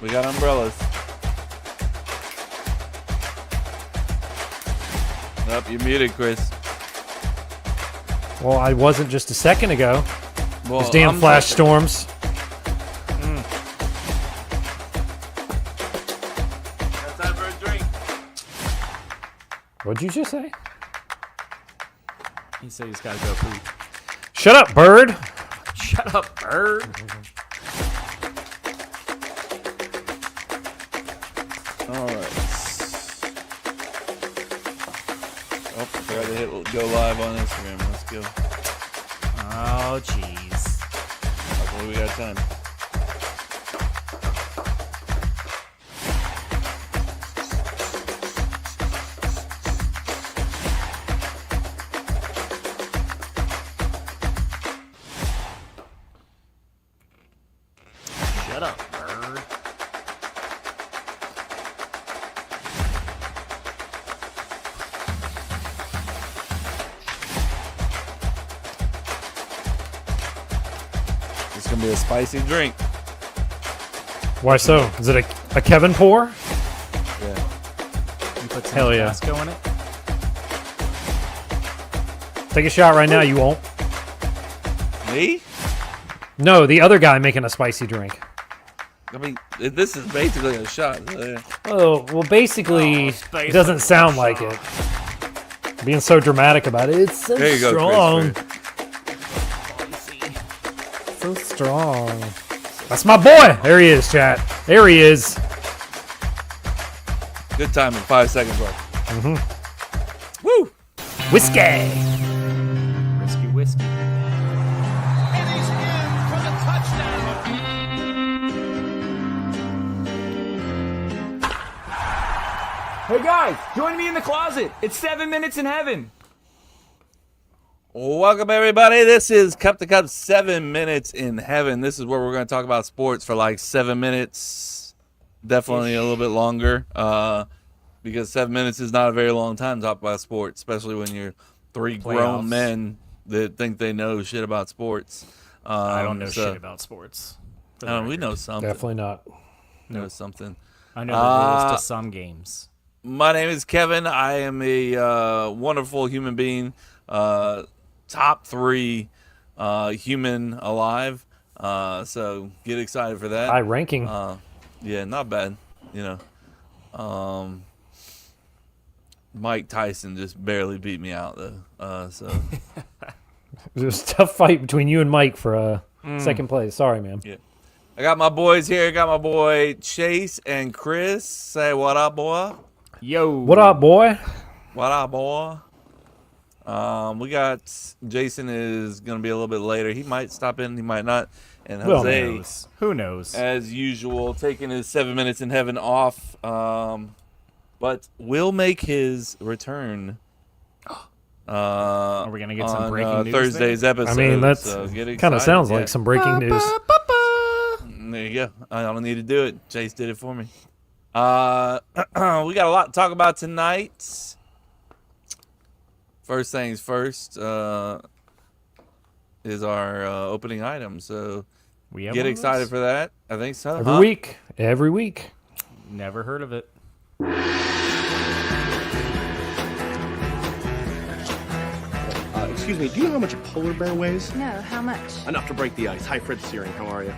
We got umbrellas. Up, you're muted, Chris. Well, I wasn't just a second ago. Well, Those damn flash storms. That's time for a drink. What'd you just say? He said he's got to go poop. Shut up, bird. Shut up, bird. All right. Oh, forgot to hit go live on Instagram. Let's go. Oh, jeez. Hopefully we got time. Shut up, bird. It's gonna be a spicy drink. Why so? Is it a Kevin pour? Yeah. You put some Hell yeah. Tabasco in it? Take a shot right now. You won't. Me? No, the other guy making a spicy drink. I mean, this is basically a shot. Oh, well, basically, it doesn't sound like it. Being so dramatic about it. It's so There you go, strong. Chris. So strong. That's my boy. There he is, chat. There he is. Good timing. 5 seconds left. Mm-hmm. Woo! Whiskey. Risky whiskey. And he's in for the touchdown. Hey guys, join me in the closet. It's 7 minutes in heaven. Welcome, everybody. This is Cup to Cup 7 Minutes in Heaven. This is where we're going to talk about sports for like 7 minutes. Definitely a little bit longer because 7 minutes is not a very long time to talk about sports, especially when you're three grown Playoffs. men that think they know shit about sports. I don't know shit about sports. for the We record. know something. Definitely not. Know something. I know the rules to some games. My name is Kevin. I am a wonderful human being. Top 3 human alive. So get excited for that. High ranking. Yeah, not bad. You know, Mike Tyson just barely beat me out though. So It was a tough fight between you and Mike for second place. Sorry, man. yeah, I got my boys here. I got my boy Chase and Chris. Say what up, boy? Yo. What up, boy? What up, boy? We got Jason is gonna be a little bit later. He might stop in. He might not. And Well, Jose, Who knows? as usual, taking his 7 minutes in heaven off, but will make his return. Are we gonna get some on, breaking news Thursday's episode? I mean, that's so get kind of excited, sounds yeah. like some breaking news. There you go. I don't need to do it. Chase did it for me. We got a lot to talk about tonight. First things first is our opening item. So We have get one of excited those? for that. I think so. Every week. Every week. Never heard of it. Excuse me, do you know how much a polar bear weighs? No, how much? Enough to break the ice. Hi, Fred Searing. How are you?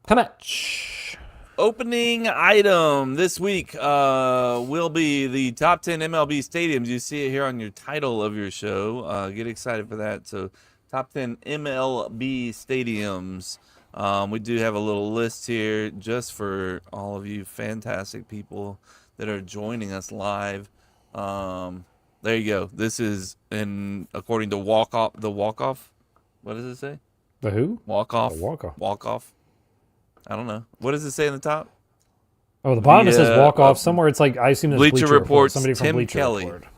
How much? Opening item this week will be the top 10 MLB stadiums. You see it here on your title of your show. Get excited for that. So, top 10 MLB stadiums. We do have a little list here just for all of you fantastic people that are joining us live. There you go. This is according to the walk-off. What does it say? The who? Walk-off. The walk-off. Walk-off. I don't know. What does it say in the top? Oh, the bottom it says walk off. uh, Somewhere it's like, I assume that's Bleacher Bleacher Report. Report's Somebody from Tim Bleacher Kelly. Report.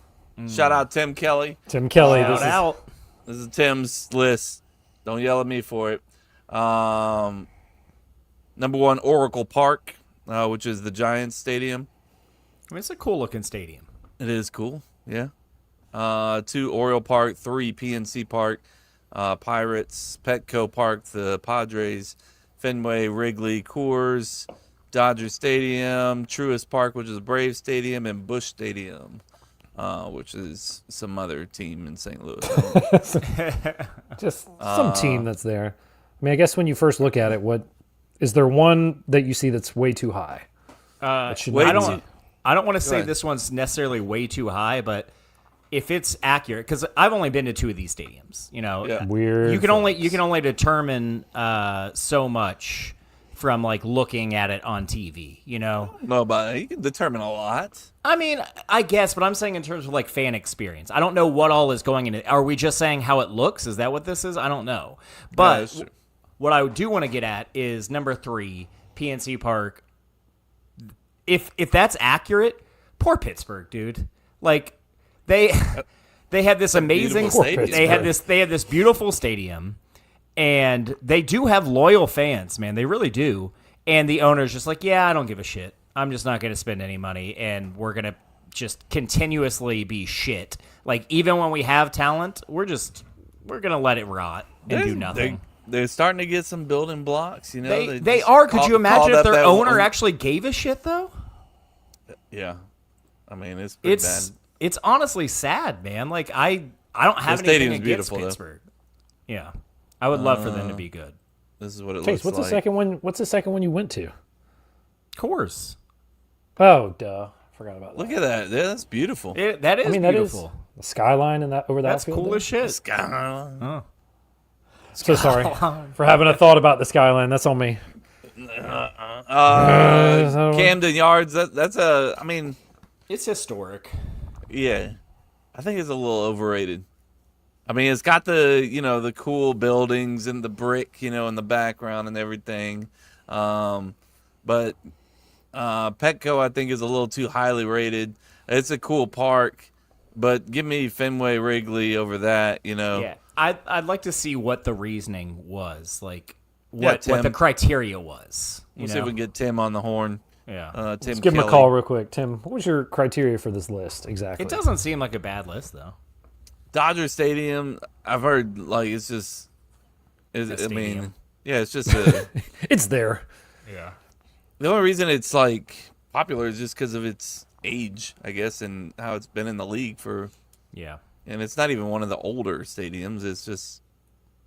Shout out Tim Kelly. Tim Kelly. Shout This is, out. This is Tim's list. Don't yell at me for it. Number 1, Oracle Park, which is the Giants Stadium. I mean, it's a cool looking stadium. It is cool. Yeah. 2, Oriole Park. 3, PNC Park. Pirates. Petco Park, the Padres. Fenway, Wrigley, Coors, Dodger Stadium, Truist Park, which is Brave Stadium, and Busch Stadium, which is some other team in St. Louis. Just some team that's there. I mean, I guess when you first look at it, what is there one that you see that's way too high? I don't want to say this one's necessarily way too high, but if it's accurate, because I've only been to 2 of these stadiums, Weird. you can only determine so much from like looking at it on TV, No, but you can determine a lot. I mean, I guess, but I'm saying in terms of like fan experience. I don't know what all is going in it. Are we just saying how it looks? Is that what this is? I don't know. But what I do want to get at is number 3, PNC Park. If that's accurate, poor Pittsburgh, dude. Like they had this amazing they had this beautiful stadium, and they do have loyal fans, man. They really do. And the owner's just like, yeah, I don't give a shit. I'm just not going to spend any money, and we're going to just continuously be shit. Like, even when we have talent, we're going to let it rot and do nothing. They're starting to get some building blocks, They are. Could you imagine if their owner actually gave a shit, though? Yeah. I mean, it's pretty bad. It's honestly sad, man. Like, I don't have anything against Pittsburgh. Though. Yeah. I would love for them to be good. This is what it Chase, looks like. What's the second one you went to? Coors. Oh, duh. Forgot about that. Look at that. Yeah, that's beautiful. That is beautiful. That is the skyline and that over that. That's cool there. as shit. Skyline. Oh. So sorry for having a thought about the skyline. That's on me. Camden Yards. That's a. I mean, it's historic. Yeah, I think it's a little overrated. I mean, it's got the the cool buildings and the brick in the background and everything, but Petco I think is a little too highly rated. It's a cool park, but give me Fenway, Wrigley over that. Yeah, I'd like to see what the reasoning was, like what the criteria was. We'll see if we can get Tim on the horn. Yeah, Tim. Let's give him a call real quick. Tim, what was your criteria for this list exactly? It doesn't seem like a bad list though. Dodger Stadium, I've heard it's just. I mean, yeah, it's just it's there. Yeah. The only reason it's like popular is just because of its age, I guess, and how it's been in the league for. Yeah. And it's not even one of the older stadiums. It's just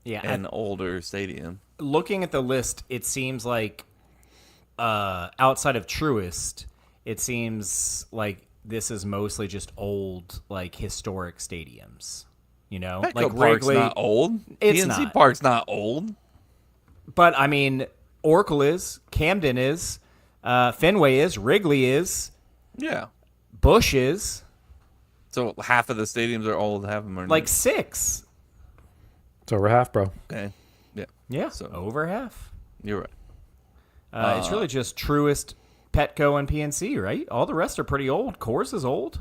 an older stadium. Looking at the list, it seems like outside of Truist, it seems like this is mostly just old, like historic stadiums. Petco like Park's Wrigley, not old. It's PNC not. Park's not old. But I mean, Oracle is, Camden is, Fenway is, Wrigley is, Yeah. Busch is. So half of the stadiums are old, half of them are Like new. 6. It's over half, bro. Okay. Yeah. Yeah, So over half. you're right. It's really just Truist, Petco, and PNC, right? All the rest are pretty old. Coors is old.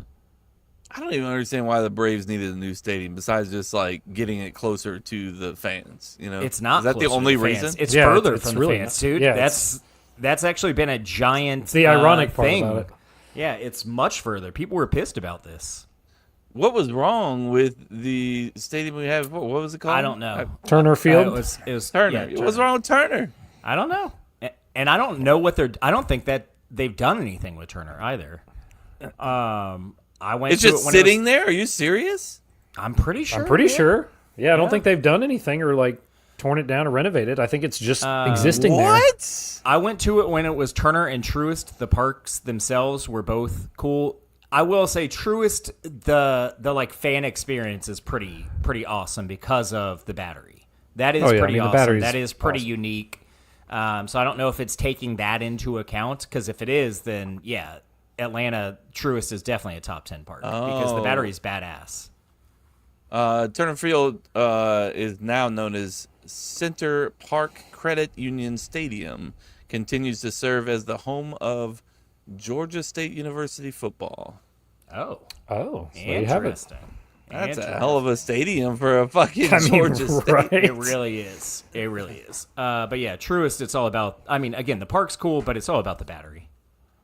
I don't even understand why the Braves needed a new stadium besides just like getting it closer to the fans. It's not. Is that the closer only to the reason? fans. It's Yeah, further it's from really the fans, not. dude. Yeah, That's actually been a giant. It's the ironic part thing. about it. Yeah, it's much further. People were pissed about this. What was wrong with the stadium we have? What was it called? I don't know. Turner Field. It was Turner. Yeah, What's wrong with Turner? I don't know, and I don't know what they're. I don't think that they've done anything with Turner either. I went. It's to just it when sitting there. Are you serious? I'm pretty sure. I'm pretty sure. Yeah, I don't Yeah. think they've done anything or like torn it down or renovated. I think it's just existing there. What? I went to it when it was Turner and Truist. The parks themselves were both cool. I will say Truist, the like fan experience is pretty awesome because of the battery. That is pretty awesome. That is pretty unique. So I don't know if it's taking that into account, because if it is, then yeah, Atlanta Truist is definitely a top 10 park because the battery is badass. Turner Field is now known as Center Park Credit Union Stadium. Continues to serve as the home of Georgia State University football. Oh, So there you have it. interesting. That's a hell of a stadium for a fucking I mean, Georgia State. right? It really is. It really is. But yeah, Truist, it's all about. I mean, again, the park's cool, but it's all about the battery.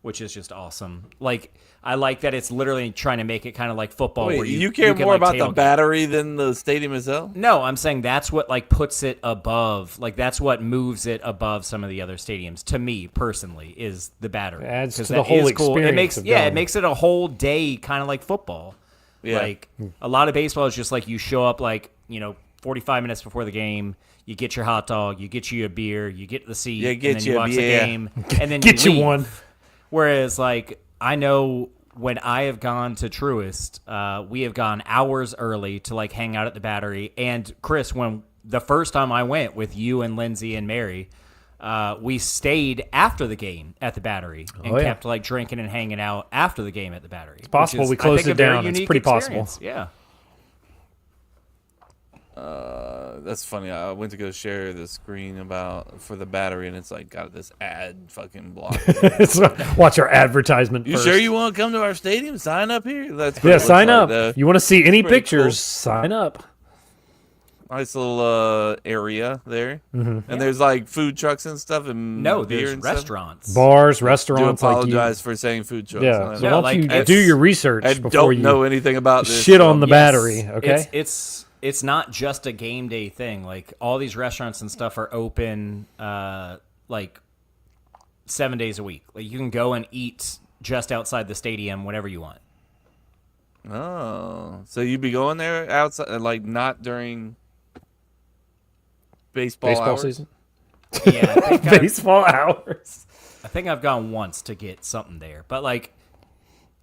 which is just awesome. Like, I like that it's literally trying to make it kind of like football. Wait, where you care can, more like, about the tailgate. Battery than the stadium itself? No, I'm saying that's what like puts it above. Like that's what moves it above some of the other stadiums. To me personally, is the Battery. It adds 'Cause to that the whole is cool. It experience makes of it going. makes it a whole day kind of like football. Yeah. Like a lot of baseball is just like you show up like 45 minutes before the game. You get your hot dog, you get you a beer, you get the seat, Yeah, get and then you you a watch beer. the game, and then Get you leave. one. Whereas, like, I know when I have gone to Truist, we have gone hours early to like hang out at the Battery. And Chris, when the first time I went with you and Lindsay and Mary, we stayed after the game at the Battery and yeah. kept like drinking and hanging out after the game at the Battery. It's possible we closed it down. It's pretty possible. Yeah. That's funny. I went to go share the screen for the Battery, and it's like got this ad fucking block. So, watch our advertisement You first. sure you want to come to our stadium? Sign up here. That's what it Yeah, looks sign like, up. though. You want to see any Pretty pictures, cool. sign up. Nice little area there, and there's like food trucks and stuff, and No, beer there's and stuff. restaurants. Bars, Do restaurants. apologize for saying food trucks. Yeah, I so know. No, why like, don't you it's- do your research I before don't you know anything about this. shit so- on the Yes, Battery, okay? It's not just a game day thing. Like all these restaurants and stuff are open like 7 days a week. Like you can go and eat just outside the stadium whenever you want. Oh, so you'd be going there outside, like not during baseball hours? season. Yeah, Baseball hours. I think I've gone once to get something there. But like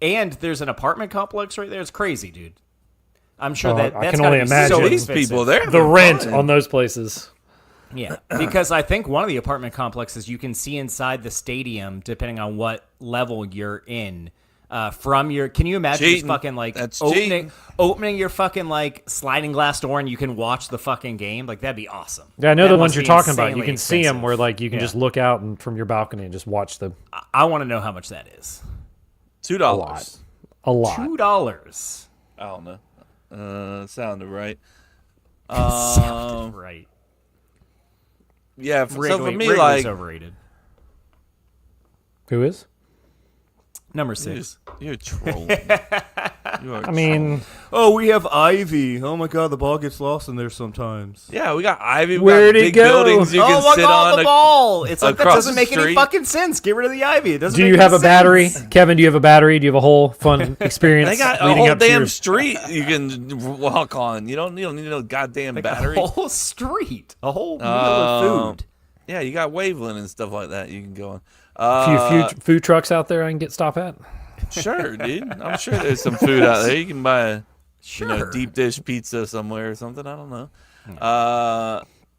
and there's an apartment complex right there. It's crazy, dude. I'm sure Oh, that I that's can gotta only be imagine. so These expensive. people, they're The having rent fun. on those places. Yeah, because I think one of the apartment complexes you can see inside the stadium depending on what level you're in. From your, can you imagine just Cheating. fucking like That's opening your fucking like sliding glass door and you can watch the fucking game? Like that'd be awesome. Yeah, I know That the must ones you're be talking about. You insanely can see them expensive. where like you can Yeah. just look out and from your balcony and just watch the I want to know how much that is. $2. a lot. $2. I don't know. Sounded right. Sounded right. Yeah. So for Wrigley- me, Wrigley's like overrated. Who is? Number 6. you're trolling. You are I mean, Oh, we have Ivy. Oh my God, the ball gets lost in there sometimes. yeah, we got Ivy. We Where'd got it big go? buildings you Oh can my sit God, on. the ball! It's like that across doesn't the make any street. fucking sense. Get rid of the Ivy. It doesn't. do make you any have a sense. battery? Kevin, do you have a battery? Do you have a whole fun experience They got a leading whole up to damn your... street you can walk on. You don't need no goddamn battery. A whole street, a whole meal Um, of food. Yeah, you got Waveland and stuff like that you can go few on. food trucks out there I can stop at? Sure, dude. I'm sure there's some food out there. You can buy a Sure. deep dish pizza somewhere or something. I don't know.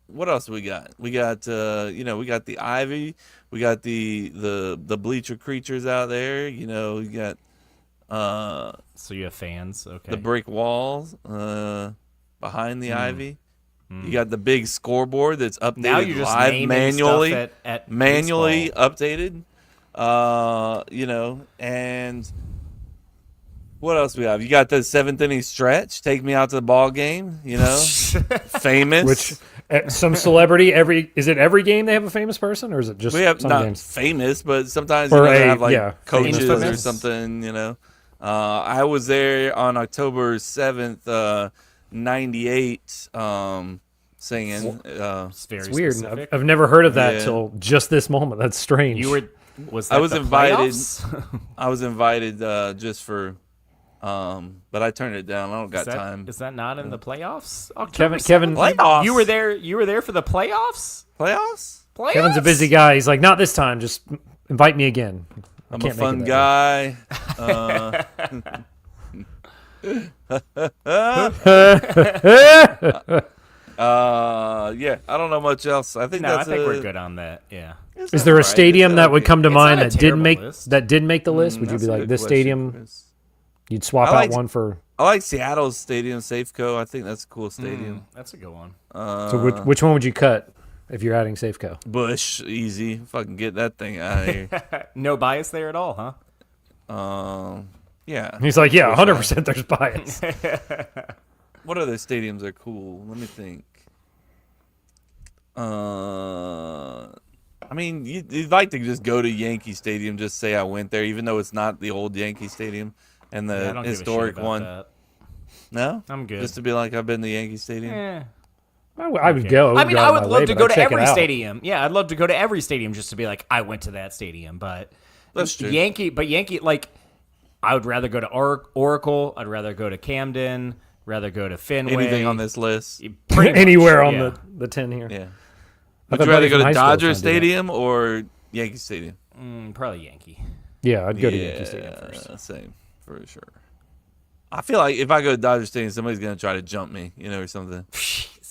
What else we got? We got we got the Ivy. We got the bleacher creatures out there. You got So you have fans, okay? the brick walls behind the Ivy. Hmm. You got the big scoreboard that's updated Now you're just live naming manually, stuff at manually baseball. updated. And what else we have? You got the seventh inning stretch. Take me out to the ball game. Famous. Which some celebrity is it every game they have a famous person or is it just we have some not games? famous, but sometimes Or they a- have like yeah, coaches famous. or something. I was there on October 7th, 98, singing. It's very It's weird. specific. I've never heard of that Yeah. till just this moment. That's strange. You were. Was that I was the invited. playoffs? I was invited just for, but I turned it down. I don't got time. Is that not in the playoffs? October Kevin 7th? Playoffs. You were there. You were there for the playoffs. Playoffs? Playoffs. Kevin's a busy guy. He's like, not this time. Just invite me again. I I'm a can't make fun it guy. Yeah, I don't know much else. I think No, I that's think we're good on that. Yeah. Is there a stadium that would come to It's mind not a that terrible didn't make list. the list? Would you be like, this stadium? You'd swap I like- out one for. I like Seattle's stadium, Safeco. I think that's a cool stadium. That's a good one. So which one would you cut if you're adding Safeco? Bush, easy. Fucking get that thing out of here. No bias there at all, huh? Yeah. He's like, yeah, 100%. There's bias. What other stadiums are cool? Let me think. I mean, you'd like to just go to Yankee Stadium, just say I went there, even though it's not the old Yankee Stadium and I the don't historic give a shit about one. that. No, I'm good. Just to be like, I've been to Yankee Stadium. Eh. I would go. I mean, go I out of would my love way, to but go I'd to check it every out. stadium. Yeah, I'd love to go to every stadium just to be like, I went to that stadium. But That's true. Yankee, like, I would rather go to Oracle. I'd rather go to Camden. Rather go to Fenway. Anything on this list? Pretty much, Anywhere on yeah. the 10 here. Yeah. I've Would had you rather buddies go from to high school Dodger trying to do that. Stadium or Yankee Stadium? Probably Yankee. Yeah, I'd go to Yankee Stadium first. Same, for sure. I feel like if I go to Dodger Stadium, somebody's going to try to jump me, or something.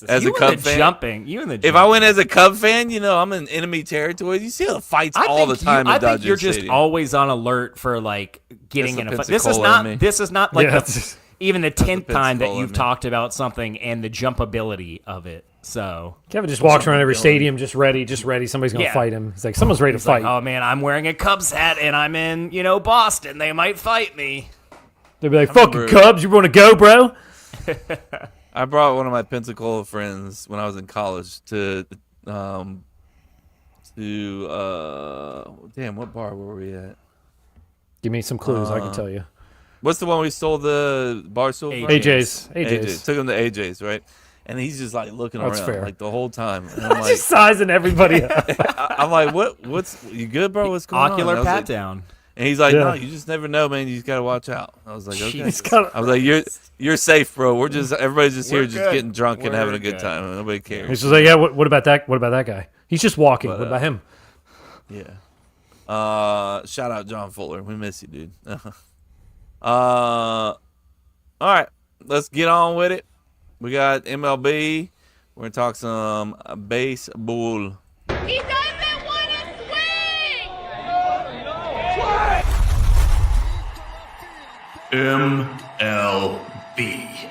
As you a Cub and the fan? jumping. You and the If I went as a Cub fan, I'm in enemy territory. You see the fights all the time I at Dodger think you're just Stadium. always on alert for like getting That's in the a fight. This is Pensacola in me. not. This is not like Yeah, even the 10th time that Pensacola in you've me. talked about something and the jumpability of it. So Kevin just walks around every stadium just ready. Somebody's going to Yeah. fight him. He's like, someone's ready to it's like, fight. oh man, I'm wearing a Cubs hat and I'm in Boston. They might fight me. They'll be like, fucking remember- Cubs, you want to go, bro? I brought one of my Pensacola friends when I was in college to damn, what bar were we at? Give me some clues. I can tell you. What's the one we stole the bar stool from? AJ's. AJ's. Took him to AJ's, right? And he's just like looking That's around fair. like the whole time. And I'm like, Just sizing everybody up. I'm like, what's you good, bro? What's going on? Ocular And I was pat like- down. And he's like, Yeah. no, you just never know, man. You just gotta watch out. I was like, okay. He's got I was like, you're safe, bro. Everybody's just here, We're just good. getting drunk and We're having a good good. time. Nobody cares. He's just like, yeah, what about that? What about that guy? He's just walking. But, what about him? Yeah. Shout out John Fuller. We miss you, dude. All right, let's get on with it. We got MLB. We're gonna talk some baseball. He doesn't want to swing! MLB.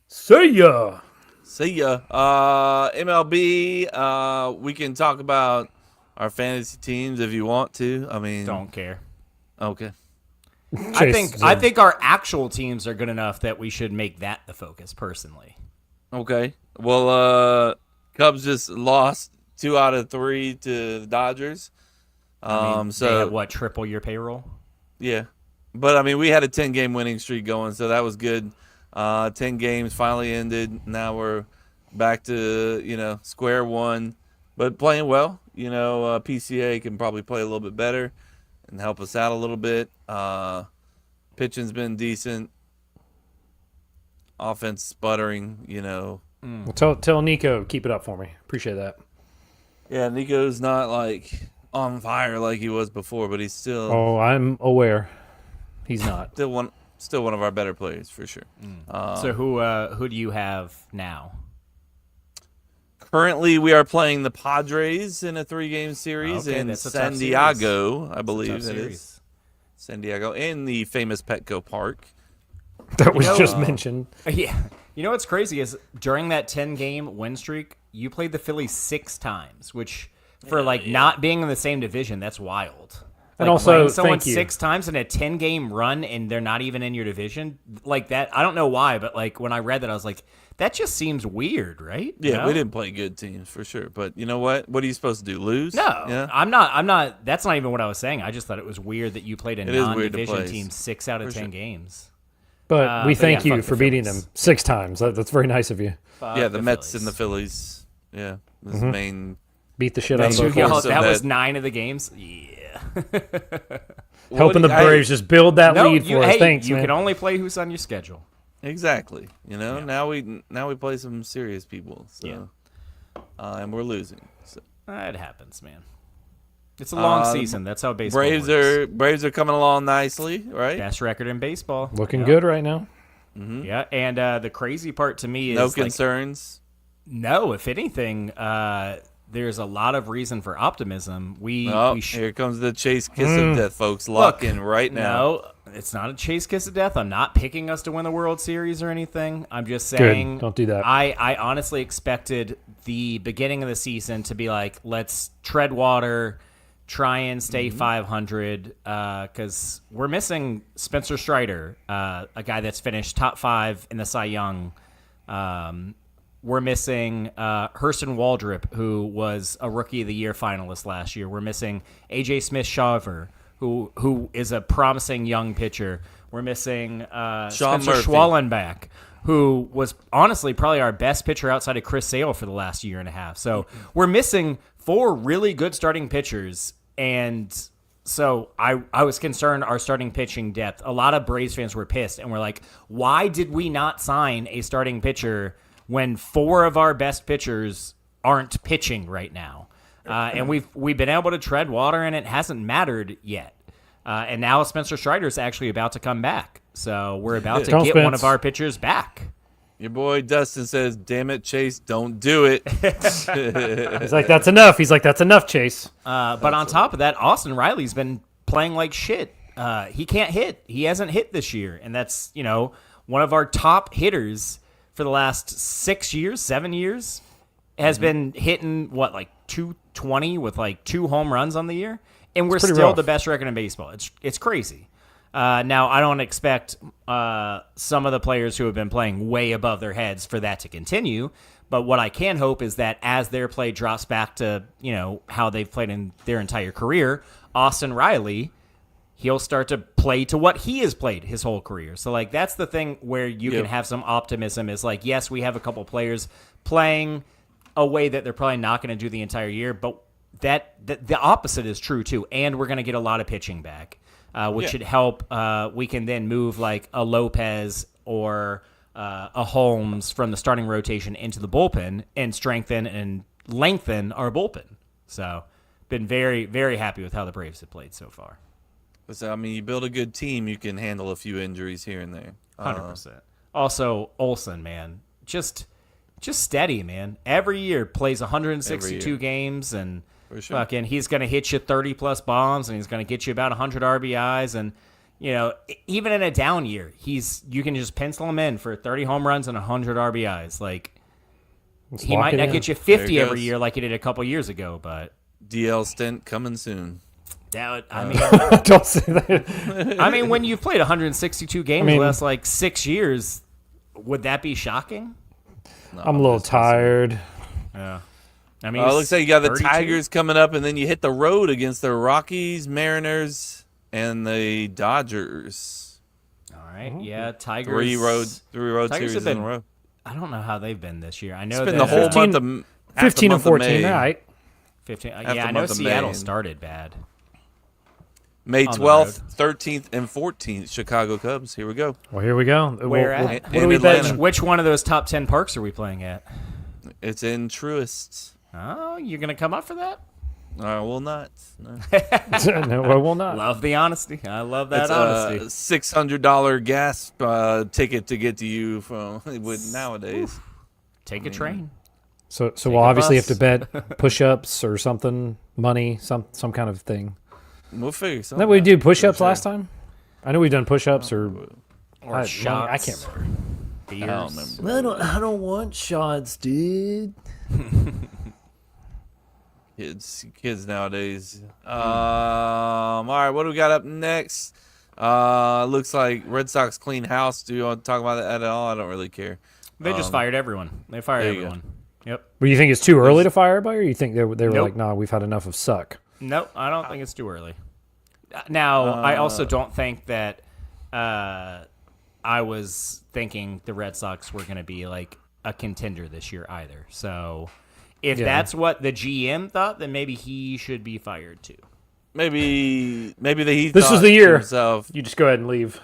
See ya. See ya. MLB. We can talk about our fantasy teams if you want to. I mean, Don't care. Okay. I think our actual teams are good enough that we should make that the focus. Personally, Okay. Well, Cubs just lost 2 out of 3 to the Dodgers. they have So what, triple your payroll? yeah, but I mean, we had a 10-game winning streak going, so that was good. 10 games finally ended. Now we're back to square one, but playing well. PCA can probably play a little bit better and help us out a little bit. Pitching's been decent. Offense sputtering. Well, tell Nico, keep it up for me. Appreciate that. Yeah, Nico's not like on fire like he was before, but he's still Oh, I'm aware. He's not. still one of our better players for sure. So who do you have now? Currently, we are playing the Padres in a 3-game series Okay, in that's a San tough Diego, I Tough believe it series. is. San Diego, in the famous Petco Park. That was just mentioned. Yeah. You know what's crazy is during that 10-game win streak, you played the Phillies 6 times, which for not being in the same division, that's wild. And also, playing someone thank you. 6 times in a 10-game run and they're not even in your division, like that. I don't know why, but like when I read that, I was like, that just seems weird, right? Yeah, No? we didn't play good teams for sure. But you know what? What are you supposed to do? Lose? No, Yeah? I'm not. That's not even what I was saying. I just thought it was weird that you played a It is weird to non-division play. team 6 out of For 10 sure. games. But we but thank yeah, you fuck for the beating them Phillies. 6 times. That's very nice of you. Yeah, the Mets Phillies. and the Phillies. Yeah, this is the main. Beat the shit out of Thank both you, of y'all. us. That was that- 9 of the games. Yeah. Helping the Braves just build that No, lead for us. hey, Thanks, you man. can only play who's on your schedule. Exactly. Now we play some serious people. So, and we're losing. So. It happens, man. It's a long season. That's how baseball works. Braves are coming along nicely, right? Best record in baseball. Looking good right now. Yeah, and the crazy part to me is No like, concerns. no, if anything, there's a lot of reason for optimism. Here comes the chase kiss of death, folks. Lock in right now. No, it's not a chase kiss of death. I'm not picking us to win the World Series or anything. I'm just saying. Don't do that. I honestly expected the beginning of the season to be like, let's tread water, try and stay 500, because we're missing Spencer Strider, a guy that's finished top 5 in the Cy Young we're missing Hurston Waldrop, who was a Rookie of the Year finalist last year. We're missing A.J. Smith-Shawver, who is a promising young pitcher. We're missing Spencer Murphy. Schwallenbach, who was honestly probably our best pitcher outside of Chris Sale for the last year and a half. So we're missing 4 really good starting pitchers, and so I was concerned our starting pitching depth. A lot of Braves fans were pissed and were like, why did we not sign a starting pitcher when 4 of our best pitchers aren't pitching right now? And we've been able to tread water, and it hasn't mattered yet. And now Spencer Strider is actually about to come back. So we're about to get one of our pitchers back. Your boy Dustin says, "Damn it, Chase, don't do it." He's like, that's enough. He's like, that's enough, Chase. But on top of that, Austin Riley's been playing like shit. He can't hit. He hasn't hit this year. And that's, one of our top hitters for the last 6 years, 7 years, has been hitting, like 220 with like 2 home runs on the year. And we're still rough. the best record in baseball. It's crazy. Now, I don't expect some of the players who have been playing way above their heads for that to continue. But what I can hope is that as their play drops back to, how they've played in their entire career, Austin Riley, he'll start to play to what he has played his whole career. So, that's the thing where you can have some optimism is yes, we have a couple players playing a way that they're probably not going to do the entire year, but that the opposite is true too, and we're going to get a lot of pitching back, which should help. We can then move like a Lopez or a Holmes from the starting rotation into the bullpen and strengthen and lengthen our bullpen. So, been very, very happy with how the Braves have played so far. So, you build a good team, you can handle a few injuries here and there. 100%. Also, Olsen, man, just steady, man. Every year plays 162 games and. Sure. Fucking, he's going to hit you 30-plus bombs, and he's going to get you about 100 RBIs. And, even in a down year, you can just pencil him in for 30 home runs and 100 RBIs. He might not get you 50 every year like he did a couple years ago, but... DL stint coming soon. Don't say that. When you've played 162 games the last, 6 years, would that be shocking? No, I'm a little tired. Yeah. It looks like you got the 32? Tigers coming up, and then you hit the road against the Rockies, Mariners, and the Dodgers. All right, yeah, Tigers. Three road Tigers series in a row. I don't know how they've been this year. I know It's been that, the whole month of 15 and 14, May. right? 15. Half the Yeah, I know month of Seattle May. started bad. May on the 12th, 13th, and 14th, Chicago Cubs. Here we go. Well, here we go. Where at? What do we bet? Which one of those top 10 parks are we playing at? It's in Truist. Oh, you're going to come up for that? I will not. No. No, I will not. Love the honesty. I love that It's honesty. a $600 gas ticket to get to you from nowadays. Take a train. So we'll obviously have bus. to bet push-ups or something, money, some kind of thing. We'll figure something. Didn't we do out, push-ups for sure. last time? I know we've done push-ups or shots. I can't remember. Beers. I don't remember. I don't want shots, dude. Kids nowadays. All right, what do we got up next? Looks like Red Sox clean house. Do you want to talk about that at all? I don't really care. They just fired everyone. They fired there you everyone. Yep. But you think it's too early to fire everybody, or you think they were Nope. like, nah, we've had enough of suck? Nope, I don't think it's too early. Now, I also don't think that I was thinking the Red Sox were going to be like a contender this year either. So if that's what the GM thought, then maybe he should be fired too. Maybe This was the year. Himself, You just go ahead and leave.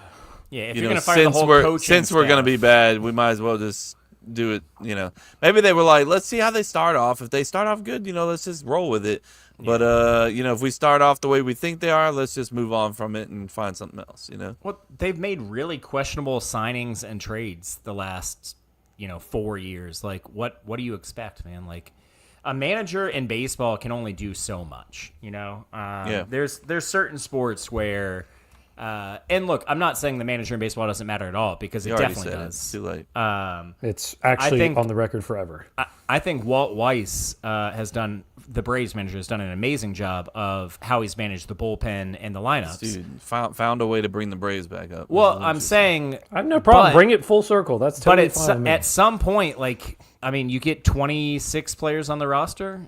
Yeah, if you you're know, going to fire the whole coaching since we're going to staff. be bad, we might as well just do it. Maybe they were like, let's see how they start off. If they start off good, let's just roll with it. But if we start off the way we think they are, let's just move on from it and find something else. Well, they've made really questionable signings and trades the last 4 years. Like, what do you expect, man? Like, a manager in baseball can only do so much. There's certain sports where. And look, I'm not saying the manager in baseball doesn't matter at all, because it definitely does. It's too late. It's actually think- on the record forever. I think Walt Weiss the Braves manager, has done an amazing job of how he's managed the bullpen and the lineups. Dude, found a way to bring the Braves back up. Well, I'm saying, I have no problem. but- Bring it full circle. That's totally but fine with me. at some point, like, I mean, you get 26 players on the roster.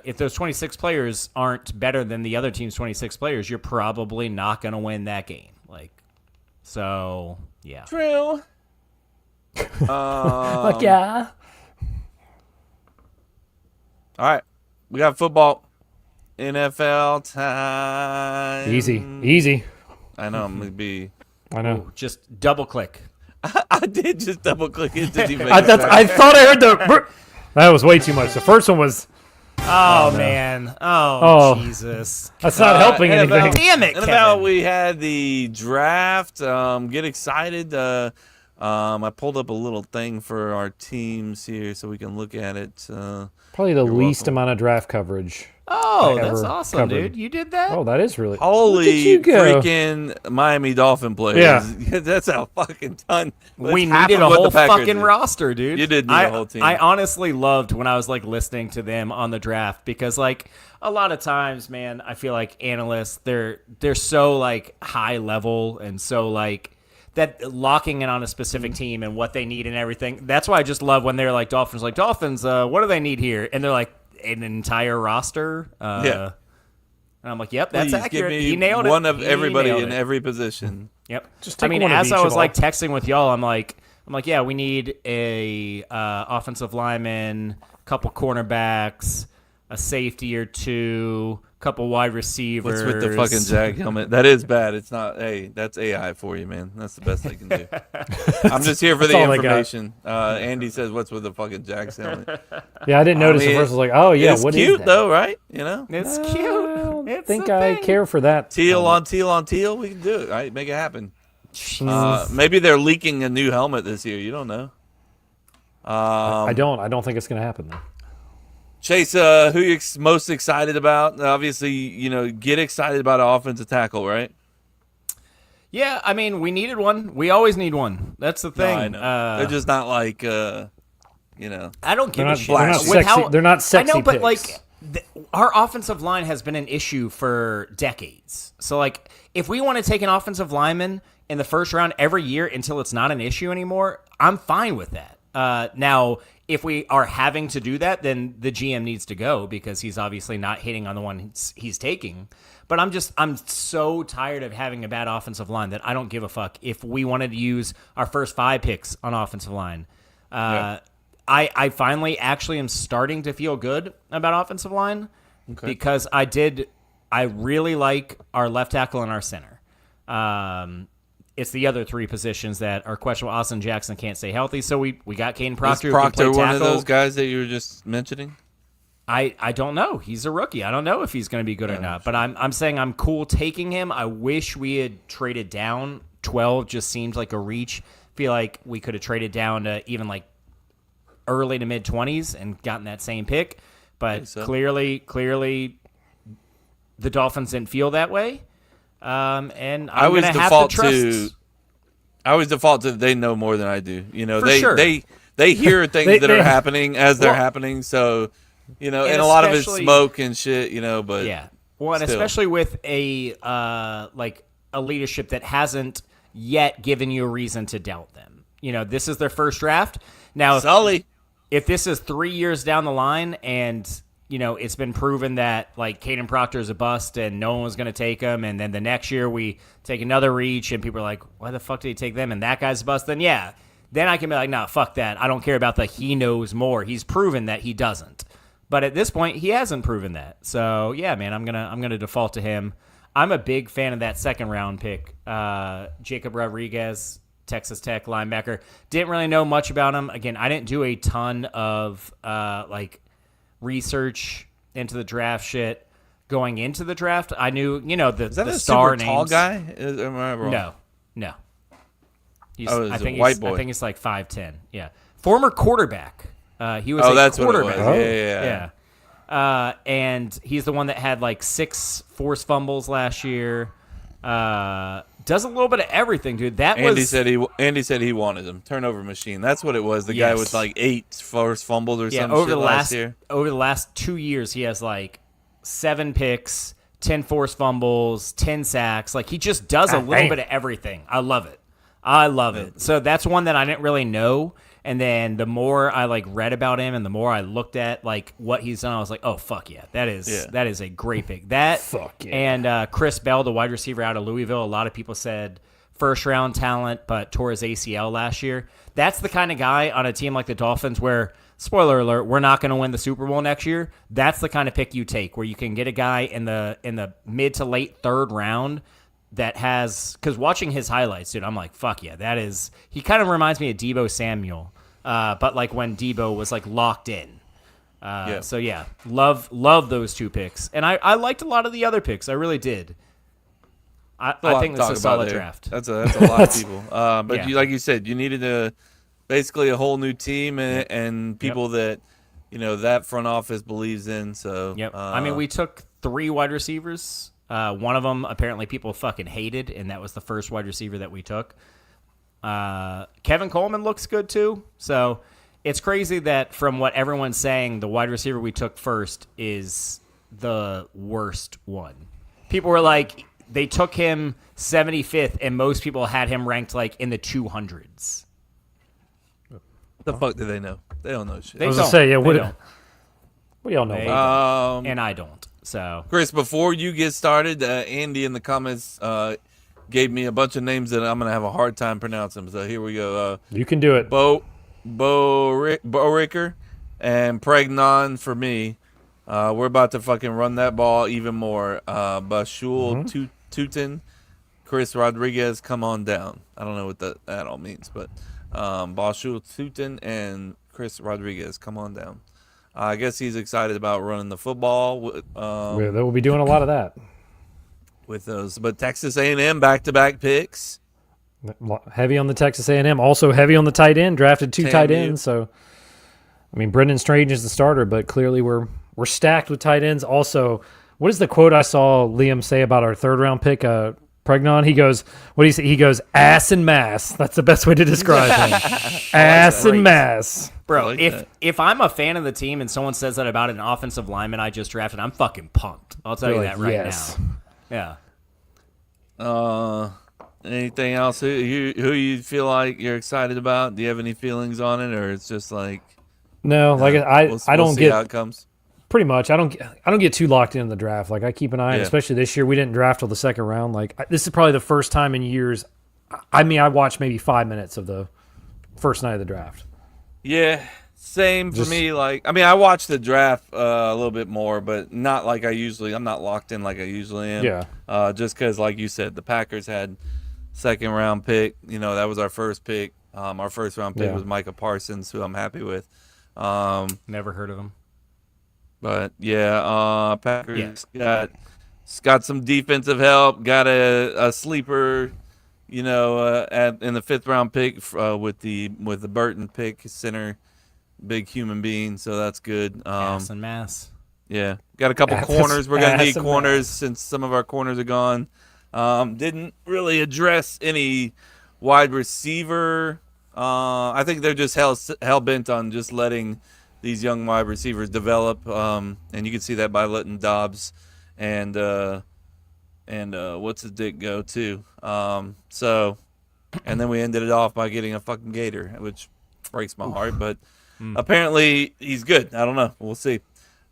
If those 26 players aren't better than the other team's 26 players, you're probably not going to win that game. So yeah. True. Fuck yeah. All right, we got football. NFL time. Easy. I know I'm gonna be. I know. Just double click. I did just double click it. Didn't even I thought I heard the. That was way too much. The first one was. Oh, man. Jesus. That's not helping NFL. anything. Damn it, NFL, Kevin. we had the draft. Get excited. I pulled up a little thing for our teams here so we can look at it. Probably the least welcome. amount of draft coverage. Oh, I that's ever awesome, covered. dude. You did that? Oh, that is really. Look at Holy you go. freaking Miami Dolphin players. Yeah. That's a fucking ton. We That's half needed of a what the whole Packers fucking did. roster, dude. You did need a whole team. I honestly loved when I was listening to them on the draft because a lot of times, man, I feel like analysts they're so high level and so that locking in on a specific team and what they need and everything. That's why I just love when they're Dolphins, what do they need here? And they're an entire roster. Yeah. And I'm yep, that's Please accurate. give me He nailed it. one of He everybody nailed in it. every position. Yep. Just take one of as each I was of all. texting with y'all, I'm like, yeah, we need a offensive lineman, couple cornerbacks, a safety or two, couple wide receivers. What's with the fucking Jag helmet? That is bad. It's not. Hey, that's AI for you, man. That's the best they can do. I'm just here for the all they got. information. Andy says, "What's with the fucking Jags helmet?" Yeah, I didn't notice mean, the first. I was like, oh yeah, it's what is cute that? though, right? You know, It's I cute. don't It's think a I thing. care for that. teal on teal on teal. We can do it, right? Make it happen. Maybe they're leaking a new helmet this year. You don't know. I don't think it's gonna happen though. Chase, who you most excited about? Obviously, get excited about an offensive tackle, right? Yeah, I mean, we needed one. We always need one. That's the thing. No, I know. They're just not I don't give They're a not, shit. they're not With sexy. how- They're not sexy. I know, but picks. our offensive line has been an issue for decades. So if we want to take an offensive lineman in the first round every year until it's not an issue anymore, I'm fine with that. Now, if we are having to do that, then the GM needs to go because he's obviously not hitting on the one he's taking. But I'm so tired of having a bad offensive line that I don't give a fuck if we wanted to use our first 5 picks on offensive line. I finally actually am starting to feel good about offensive line because I really like our left tackle and our center. It's the other 3 positions that are questionable. Austin Jackson can't stay healthy, so we got Caden Proctor. Is who can play Proctor one of tackle. those guys that you were just mentioning? I don't know. He's a rookie. I don't know if he's going to be good or not. But I'm saying I'm cool taking him. I wish we had traded down. 12 just seems like a reach. Feel like we could have traded down to even early to mid 20s and gotten that same pick. But so. clearly, the Dolphins didn't feel that way. And I I'm always going to have to default to they know more than I do. For sure. They hear things that are they- happening as they're Well, happening. So, and and a lot of it's especially- smoke and shit, but Yeah. Well, and still. especially with a leadership that hasn't yet given you a reason to doubt them. This is their first draft. Now, Sully. if this is 3 years down the line and it's been proven that Caden Proctor is a bust and no one was going to take him, and then the next year we take another reach and people are like, why the fuck did he take them? And that guy's a bust. Then I can be like, nah, fuck that. I don't care about the he knows more. He's proven that he doesn't. But at this point, he hasn't proven that. So yeah, man, I'm gonna default to him. I'm a big fan of that second round pick, Jacob Rodriguez, Texas Tech linebacker. Didn't really know much about him. Again, I didn't do a ton of research into the draft shit going into the draft. I knew, Is that the a star super tall names. guy? Am I wrong? No. He's, Oh, he's I a think white he's, boy. I think it's 5'10". Yeah, former quarterback. He was Oh, a that's what it quarterback. was. Yeah. And he's the one that had 6 forced fumbles last year. Does a little bit of everything, dude. Andy said he wanted him. Turnover machine. That's what it was. The guy Yes. with 8 forced fumbles or something over the last year. over the last 2 years, he has 7 picks, 10 forced fumbles, 10 sacks. He just does a little bit of everything. I love it. So that's one that I didn't really know. And then the more I like read about him and the more I looked at like what he's done, I was like, oh fuck yeah, that is a great pick. That Fuck yeah. And Chris Bell, the wide receiver out of Louisville, a lot of people said first round talent, but tore his ACL last year. That's the kind of guy on a team like the Dolphins where, spoiler alert, we're not going to win the Super Bowl next year. That's the kind of pick you take where you can get a guy in the mid to late third round that has, because watching his highlights, dude, I'm like, fuck yeah, that is, he kind of reminds me of Deebo Samuel, but like when Deebo was like locked in. So yeah, love those two picks. And I liked a lot of the other picks. I really did. I think this is a solid draft. That's a lot of people. But Yeah. like you said, you needed basically a whole new team and people that, that front office believes in. So Yep. I mean, we took 3 wide receivers. One of them apparently people fucking hated, and that was the first wide receiver that we took. Kevin Coleman looks good too. So it's crazy that from what everyone's saying, the wide receiver we took first is the worst one. People were like, they took him 75th, and most people had him ranked like in the 200s. what the fuck do they know? They don't know shit. They I was don't. gonna say, yeah, They don't. we all know. They about don't. And I don't. So Chris, before you get started, Andy in the comments gave me a bunch of names that I'm gonna have a hard time pronouncing. So here we go. that. You can do it. Ricker and Pregnon for me. We're about to fucking run that ball even more. Bashul Tutin, Chris Rodriguez, come on down. I don't know what that all means, but Bashul Tutin and Chris Rodriguez, come on down. I guess he's excited about running the football We'll be doing a lot of that. with those. But Texas A&M back-to-back picks. Heavy on the Texas A&M. Also heavy on the tight end. Drafted 2 tight Damn you. ends. So, I mean, Brendan Strange is the starter, but clearly we're stacked with tight ends. Also, what is the quote I saw Liam say about our third-round pick, Pregnon? He goes, what do you say? He goes, ass and mass. That's the best way to describe him. Ass and mass. Bro, like if that. if I'm a fan of the team and someone says that about an offensive lineman I just drafted, I'm fucking pumped. I'll tell you You're that like, right yes. now. Yeah. Anything else? Who you feel like you're excited about? Do you have any feelings on it, or it's just like No, like I we'll don't see get how it comes? pretty much. I don't get too locked into the draft. Like I keep an eye, on Yeah. especially this year. We didn't draft till the second round. Like this is probably the first time in years. I mean, I watched maybe 5 minutes of the first night of the draft. Yeah, same for Just- me. Like, I mean, I watch the draft a little bit more, but not like I usually. I'm not locked in like I usually am. Yeah. Just because, like you said, the Packers had second round pick. That was our first pick. Our first round pick Yeah. was Micah Parsons, who I'm happy with. Never heard of him. But yeah, Packers got some defensive help. Got a sleeper, in the 5th round pick with the Burton pick, center, big human being. So that's good. Ass and mass. Yeah, got a couple Ass- corners. We're gonna ass need and corners mass. since some of our corners are gone. Didn't really address any wide receiver. I think they're just hell bent on just letting these young wide receivers develop, and you can see that by letting Dobbs and what's his dick go too. And then we ended it off by getting a fucking Gator, which breaks my heart. But apparently he's good. I don't know. We'll see.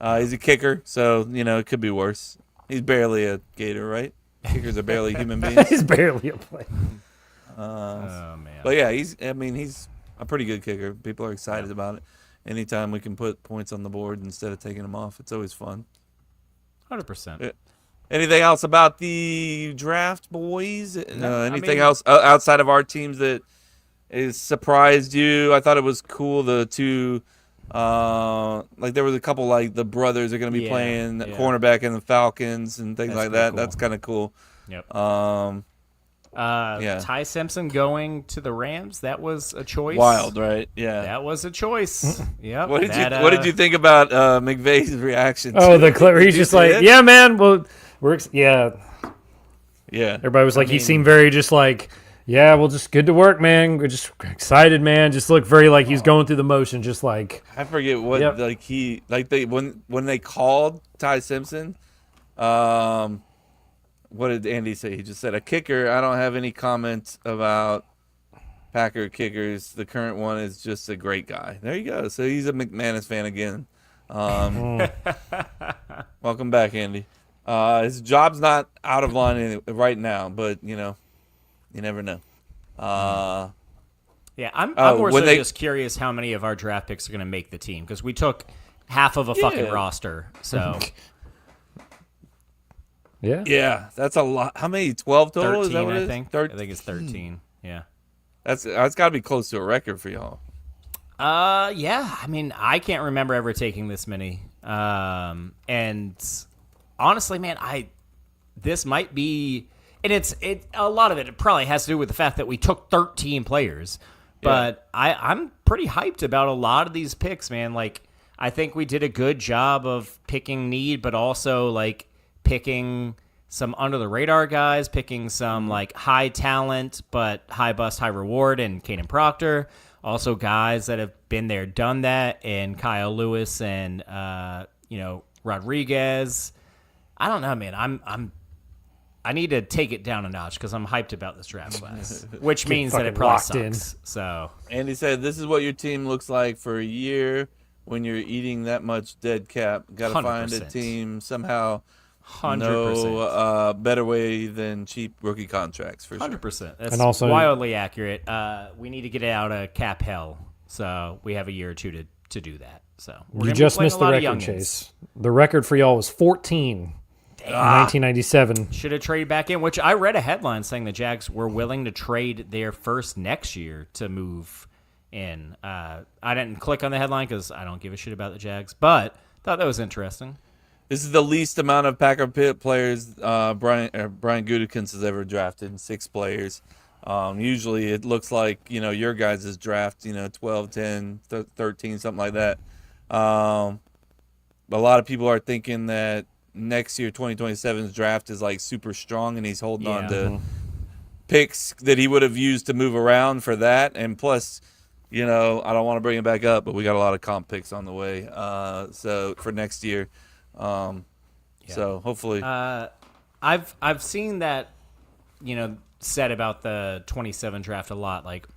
He's a kicker, so it could be worse. He's barely a Gator, right? Kickers are barely human beings. He's barely a play. Oh man. But yeah, he's a pretty good kicker. People are excited about it. Anytime we can put points on the board instead of taking them off, it's always fun. 100%. Anything else about the draft, boys? I Anything mean- else outside of our teams that has surprised you? I thought it was cool. The two, there was a couple like the brothers are going to be Yeah, playing yeah. cornerback in the Falcons and things That's like pretty that. cool. That's kind of cool. Yep. Yeah. Ty Simpson going to the Rams, that was a choice. Wild, right? Yeah. That was a choice. Yep. What did that, what did you think about McVay's reaction? Oh, to the clip. it? He's Did you just see like, it? yeah, man. Well, yeah. Yeah. Everybody was like, he seemed very just like, yeah, well, just good to work, man. We're just excited, man. Just looked very like he's going through the motion, just like. I forget what Yep. when they called Ty Simpson, what did Andy say? He just said a kicker. I don't have any comments about Packer kickers. The current one is just a great guy. There you go. So he's a McManus fan again. Welcome back, Andy. His job's not out of line right now, but you never know. Yeah, I'm more so just curious how many of our draft picks are going to make the team because we took half of a fucking roster. So yeah, that's a lot. How many? 12 total? 13, Is that what it is? I think. I think it's 13. Yeah, that's got to be close to a record for y'all. Yeah. I mean, I can't remember ever taking this many. And honestly, man, this might be, and a lot of it probably has to do with the fact that we took 13 players. But I'm pretty hyped about a lot of these picks, man. Like, I think we did a good job of picking need, but also like picking some under the radar guys, picking some like high talent but high bust, high reward, and Caden Proctor. Also, guys that have been there, done that, and Kyle Lewis and Rodriguez. I don't know, man. I need to take it down a notch because I'm hyped about this draft class, which means that it probably sucks. So Andy said, "This is what your team looks like for a year when you're eating that much dead cap. Got to find a team somehow." 100%. Better way than cheap rookie contracts for sure. 100%. That's And also- wildly accurate. We need to get out of cap hell, so we have a year or two to do that. So You just missed the record, Chase. The record for y'all was 14 in 1997. Should have traded back in, which I read a headline saying the Jags were willing to trade their first next year to move in. I didn't click on the headline because I don't give a shit about the Jags, but thought that was interesting. This is the least amount of Packer Pit players Brian Gutekunst has ever drafted, 6 players. Usually it looks like, your guys' draft, 12, 10, 13, something like that. A lot of people are thinking that next year, 2027's draft is like super strong, and he's holding on to picks that he would have used to move around for that. And plus, I don't want to bring it back up, but we got a lot of comp picks on the way. So for next year. So hopefully, I've seen that, said about the 27 draft a lot. Like,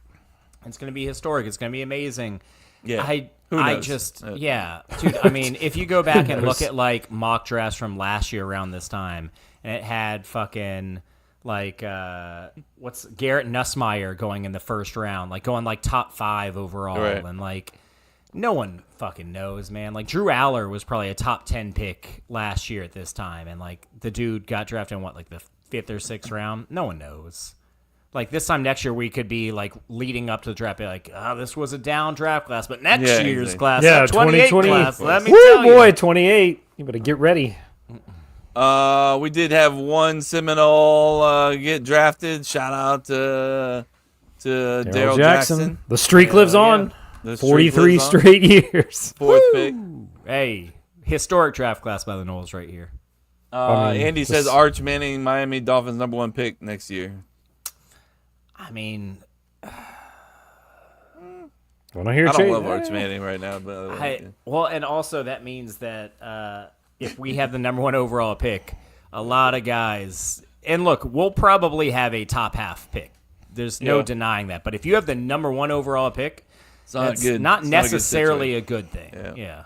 it's going to be historic. It's going to be amazing. Yeah. Dude, I mean, if you go back and look at like mock drafts from last year around this time, and it had fucking like, what's Garrett Nussmeier going in the first round, like going like top 5 overall. Right. And like, no one fucking knows, man. Like, Drew Aller was probably a top 10 pick last year at this time, and like the dude got drafted in like the 5th or 6th round. No one knows. Like, this time next year, we could be like leading up to the draft, be like, this was a down draft class, but next year's class, that 28 class, let me tell you. Boy, 28. You better get ready. we did have one Seminole get drafted. Shout out to Daryl Jackson. The streak lives on. The streak 43 lives on. straight years. 4th pick. Hey, historic draft class by the Knowles right here. Andy says Arch Manning, Miami Dolphins #1 pick next year. I mean, When I hear I don't Chase, love Arch Manning right now, but well, and also that means that if we have the #1 overall pick, a lot of guys, and look, we'll probably have a top half pick. There's no denying that. But if you have the #1 overall pick, it's not necessarily a good thing. Yeah.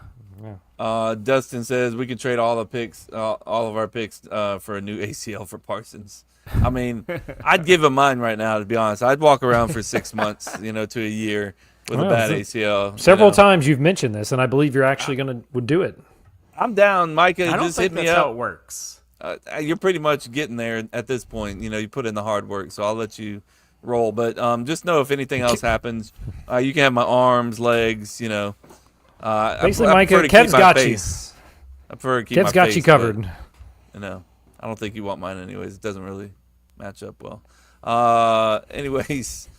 Dustin says we could trade all the picks, all of our picks, for a new ACL for Parsons. I mean, I'd give him mine right now, to be honest. I'd walk around for 6 months, to a year with a bad ACL. Several times you've mentioned this, and I believe you're actually would do it. I'm down, Micah. I don't just think hit me that's up. how it works. You're pretty much getting there at this point. You put in the hard work, so I'll let you roll. But just know if anything else happens, you can have my arms, legs. Basically, I Micah, prefer to Kev's keep my got face. I prefer to keep Kev's my got face, you covered. but, I don't think you want mine anyways. It doesn't really match up well. Anyways,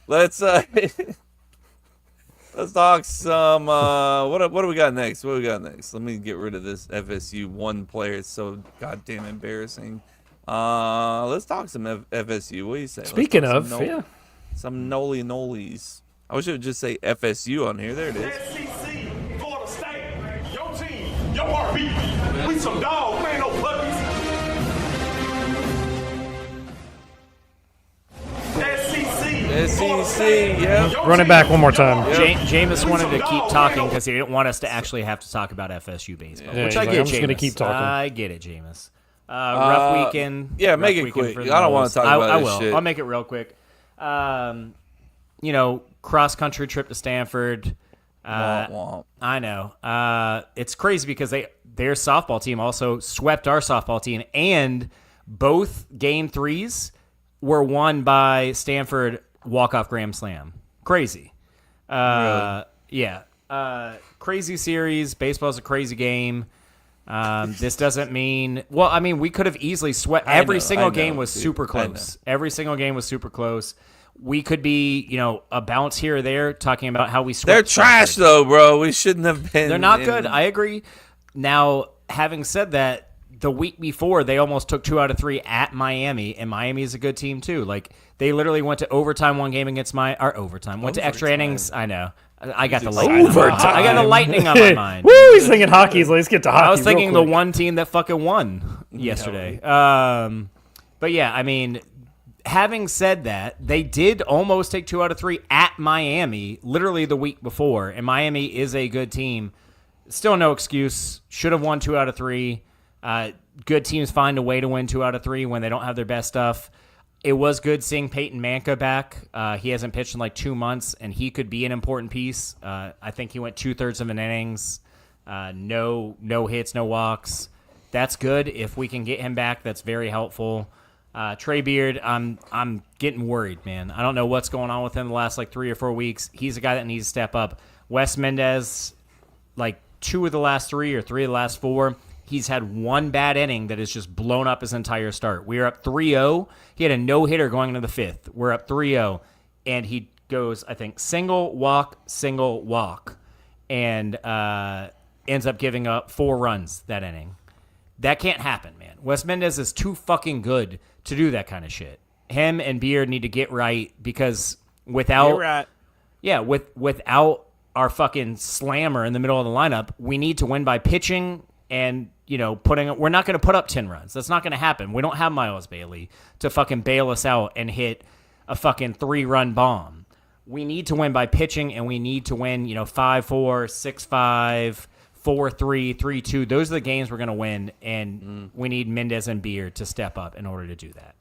let's talk some. What do we got next? What do we got next? Let me get rid of this FSU one player. It's so goddamn embarrassing. Let's talk some FSU. What do you say? Speaking of, some Nolies. I wish it would just say FSU on here. There it is. SEC, Florida State, your team, your RB. We some dogs, man, no puppies. SEC, CTC, yeah. Run it back one more time. Jameis wanted to keep talking because he didn't want us to actually have to talk about FSU baseball. Yeah, which he's I like, get, I'm just gonna Jameis. keep talking. I get it, Jameis. Rough weekend. Yeah, rough make it weekend quick. for I the don't wanna Noles. talk about I this will. shit. I'll make it real quick. Cross country trip to Stanford. Womp womp. I know. It's crazy because their softball team also swept our softball team, and both game threes were won by Stanford walk-off grand slam. Crazy. Really? Yeah. Crazy series. Baseball's a crazy game. This doesn't mean – well, I mean, we could have easily swept – every single game was super close. Every single game was super close. We could be, a bounce here or there talking about how we swept. They're trash, Stanford. though, bro. We shouldn't have been. They're not good. I agree. Now, having said that, the week before, they almost took 2 out of 3 at Miami, and Miami is a good team, too. Like, they literally went to overtime one game against went to extra innings. I know. I got the lightning. I got the lightning on my mind. Woo, he's thinking hockey. Let's get to hockey. I was thinking the real quick. one team that fucking won yesterday. But yeah, I mean, having said that, they did almost take 2 out of 3 at Miami, literally the week before, and Miami is a good team. Still no excuse. Should have won 2 out of 3. Good teams find a way to win 2 out of 3 when they don't have their best stuff. It was good seeing Peyton Manka back. He hasn't pitched in like 2 months, and he could be an important piece. I think he went 2/3 of an innings. No hits, no walks. That's good. If we can get him back, that's very helpful. Trey Beard, I'm getting worried, man. I don't know what's going on with him the last like 3 or 4 weeks. He's a guy that needs to step up. Wes Mendez, like 2 of the last 3 or 3 of the last 4. He's had 1 bad inning that has just blown up his entire start. We are up 3-0. He had a no-hitter going into the 5th. We're up 3-0. And he goes, I think, single, walk, and ends up giving up 4 runs that inning. That can't happen, man. Wes Mendez is too fucking good to do that kind of shit. Him and Beard need to get right because without our fucking slammer in the middle of the lineup, we need to win by pitching and, we're not going to put up 10 runs. That's not going to happen. We don't have Miles Bailey to fucking bail us out and hit a fucking 3-run bomb. We need to win by pitching, and we need to win, 5-4, 6-5, 4-3, 3-2. Those are the games we're going to win, and we need Mendez and Beard to step up in order to do that.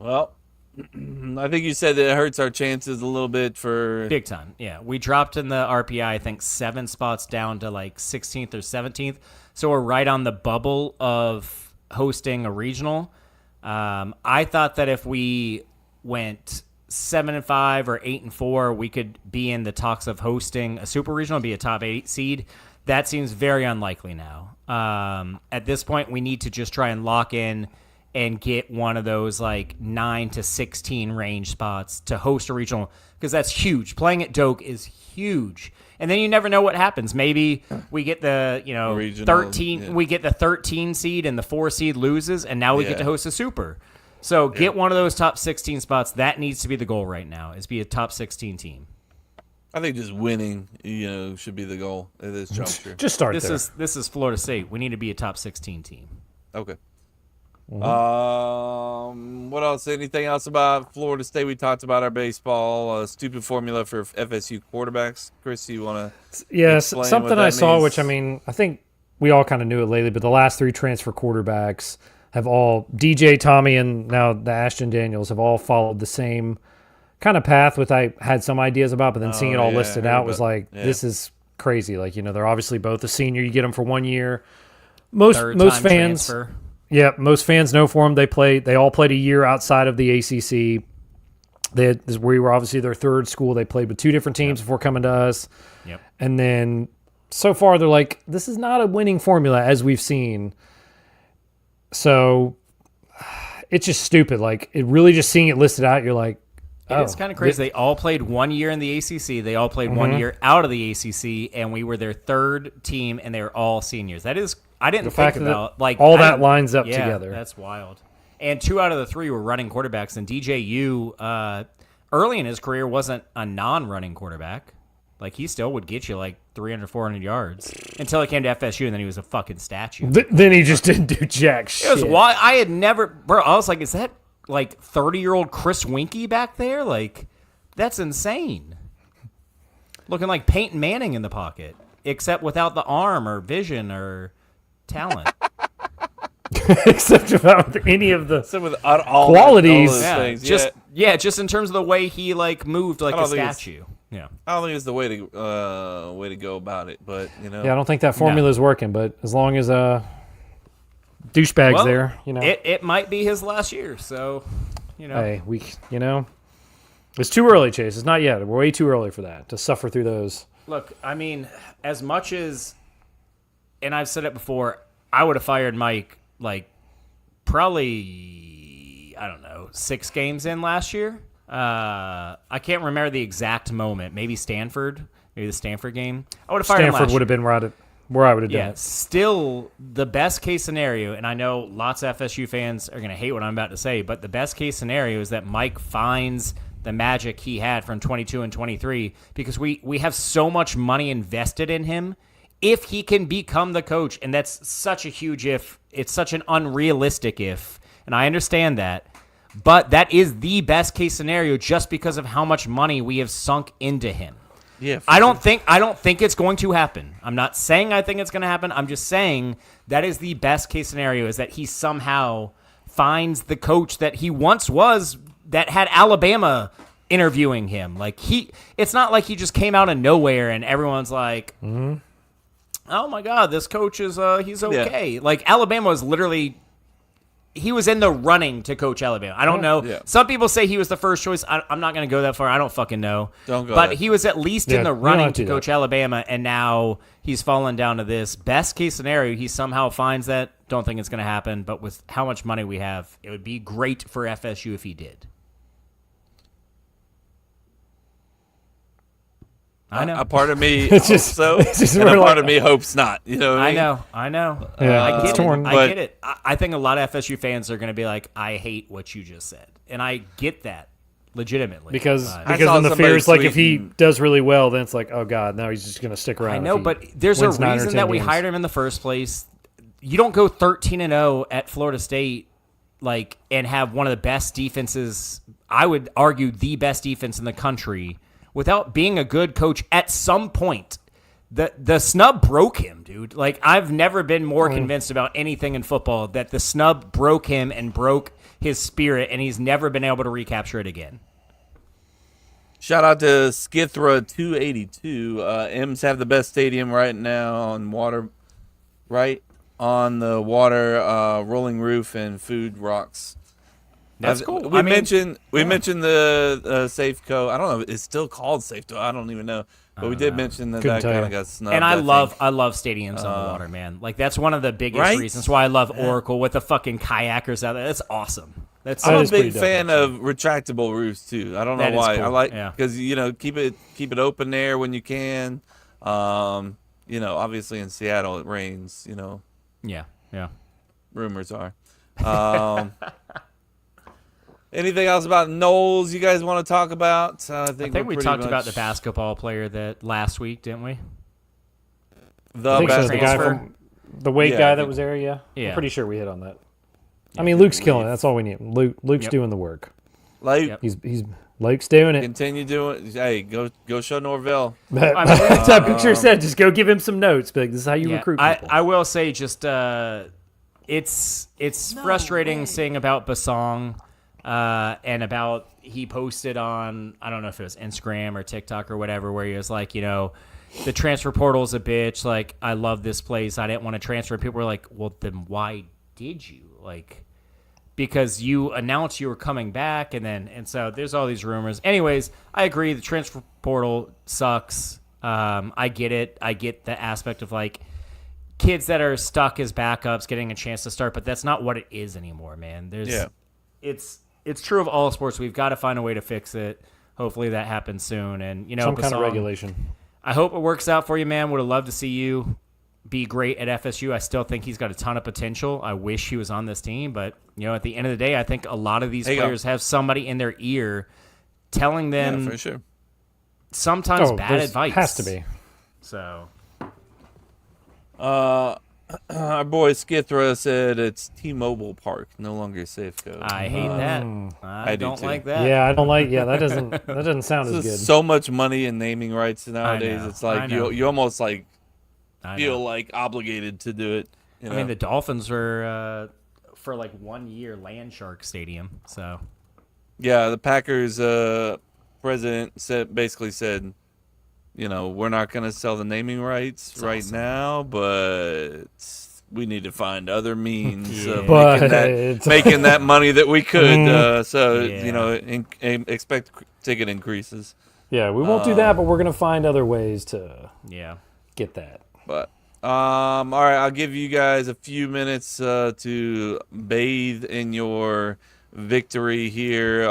Well, I think you said that it hurts our chances a little bit for big time. Yeah, we dropped in the RPI, I think 7 spots down to like 16th or 17th. So we're right on the bubble of hosting a regional. I thought that if we went 7-5 or 8-4, we could be in the talks of hosting a super regional, be a top 8 seed. That seems very unlikely now. At this point, we need to just try and lock in and get one of those like 9 to 16 range spots to host a regional, because that's huge. Playing at Doak is huge. And then you never know what happens. Maybe we get the, regional, 13 yeah. We get the 13 seed and the 4 seed loses, and now we get to host a super. So get one of those top 16 spots. That needs to be the goal right now, is be a top 16 team. I think just winning, should be the goal at this juncture. Just start This there. is Florida State. We need to be a top 16 team. Okay. What else? Anything else about Florida State? We talked about our baseball, stupid formula for FSU quarterbacks. Chris, you want to? Yes, explain something what that I saw, means? which I think we all kind of knew it lately, but the last 3 transfer quarterbacks have all, DJ, Tommy, and now the Ashton Daniels have all followed the same kind of path, which I had some ideas about, but then seeing it all listed out was like, this is crazy. Like, they're obviously both a senior. You get them for 1 year. Most fans, transfer. yeah, most fans know for them. They all played a year outside of the ACC. We were obviously their 3rd school. They played with 2 different teams before coming to us. Yep. And then so far they're like, this is not a winning formula as we've seen. So it's just stupid. Like, it really just seeing it listed out, you're like, It's kind of crazy. They all played 1 year in the ACC. They all played 1 year out of the ACC, and we were their 3rd team, and they were all seniors. That is, I didn't think about like all that lines up together. That's wild. And 2 out of the 3 were running quarterbacks. And DJU, early in his career, wasn't a non-running quarterback. Like, he still would get you like 300, 400 yards until he came to FSU, and then he was a fucking statue. Then he just didn't do jack shit. It was wild. I had never, bro. I was like, is that like 30-year-old Chris Winkie back there. Like, that's insane. Looking like Peyton Manning in the pocket, except without the arm or vision or talent. Except without any of the with all qualities. all those Yeah, things. just in terms of the way he like moved like a statue. Yeah, I don't think it's the way to go about it, but Yeah, I don't think that formula is working, but as long as douchebag's well, there, it might be his last year. So, hey, it's too early, Chase. It's not yet. We're way too early for that to suffer through those. Look, I mean, as much as, and I've said it before, I would have fired Mike like probably, I don't know, 6 games in last year. I can't remember the exact moment. Maybe the Stanford game. I would have fired him last Stanford would year. have been where I would have done it. Still the best case scenario, and I know lots of FSU fans are going to hate what I'm about to say, but the best case scenario is that Mike finds the magic he had from 22 and 23 because we have so much money invested in him. If he can become the coach, and that's such a huge if, it's such an unrealistic if, and I understand that, but that is the best case scenario just because of how much money we have sunk into him. Yeah, I don't think it's going to happen. I'm not saying I think it's going to happen. I'm just saying that is the best case scenario is that he somehow finds the coach that he once was that had Alabama interviewing him. Like it's not like he just came out of nowhere and everyone's like, oh my God, this coach is he's okay. Yeah. Like Alabama was literally. He was in the running to coach Alabama. I don't know. Yeah. Some people say he was the first choice. I'm not going to go that far. I don't fucking know. Don't go. But he was at least in the running to coach Alabama, and now he's fallen down to this. Best case scenario, he somehow finds that. Don't think it's going to happen. But with how much money we have, it would be great for FSU if he did. I know. A part of me hopes so, and a part of me hopes not. You know what I know. Yeah, I get torn. it. I get it. I think a lot of FSU fans are going to be like, I hate what you just said. And I get that legitimately. Because then the fear is like if he does really well, then it's like, oh, God, now he's just going to stick around. I know, but there's a reason that we hired him in the first place. You don't go 13-0 at Florida State and have one of the best defenses, I would argue the best defense in the country, without being a good coach at some point. The snub broke him, dude. Like, I've never been more convinced about anything in football that the snub broke him and broke his spirit, and he's never been able to recapture it again. Shout out to Skithra282. M's have the best stadium right now on water, right on the water, rolling roof and food rocks. That's cool. We mentioned the Safeco. I don't know if it's still called Safeco. I don't even know. But we did mention that kind of got snubbed. And I love stadiums on the water, man. Like, that's one of the biggest reasons why I love Oracle with the fucking kayakers out there. That's awesome. I'm a big fan of retractable roofs too. I don't know why. Cool. I like because keep it open there when you can. Obviously in Seattle it rains. Yeah. Rumors are. Anything else about Knowles you guys want to talk about? I think we talked about the basketball player that last week, didn't we? The guy from the weight guy that was there. Yeah. I'm pretty sure we hit on that. I mean, Luke's killing it. That's all we need. Luke's doing the work. He's Luke's doing it. Continue doing. Hey, go show Norvell. That's how picture said. Just go give him some notes. But this is how you recruit people. I will say, just it's frustrating seeing about Basong. And about he posted on, I don't know if it was Instagram or TikTok or whatever, where he was like, the transfer portal's a bitch. Like, I love this place. I didn't want to transfer. People were like, well, then why did you? Like, because you announced you were coming back, and so there's all these rumors. Anyways, I agree. The transfer portal sucks. I get it. I get the aspect of like kids that are stuck as backups getting a chance to start, but that's not what it is anymore, man. It's true of all sports. We've got to find a way to fix it. Hopefully that happens soon. And some kind of regulation. I hope it works out for you, man. Would have loved to see you be great at FSU. I still think he's got a ton of potential. I wish he was on this team, but at the end of the day, I think a lot of these players have somebody in their ear telling them for sure. Sometimes bad advice. Has to be. So Our boy Skithra said it's T-Mobile Park, no longer Safeco. I hate that. I do don't too. like that. Yeah, I don't like. Yeah, that doesn't sound as This good. is so much money in naming rights nowadays. know, It's like I know. you almost like I feel know. like obligated to do it. You know? I mean, the Dolphins were for like 1 year Land Shark Stadium. So Yeah, the Packers president basically said, you know, we're not going to sell the naming rights right now, but we need to find other means of making that money that we could. So, you know, expect ticket increases. Yeah, we won't do that, but we're gonna find other ways to get that. But all right, I'll give you guys a few minutes to bathe in your victory here.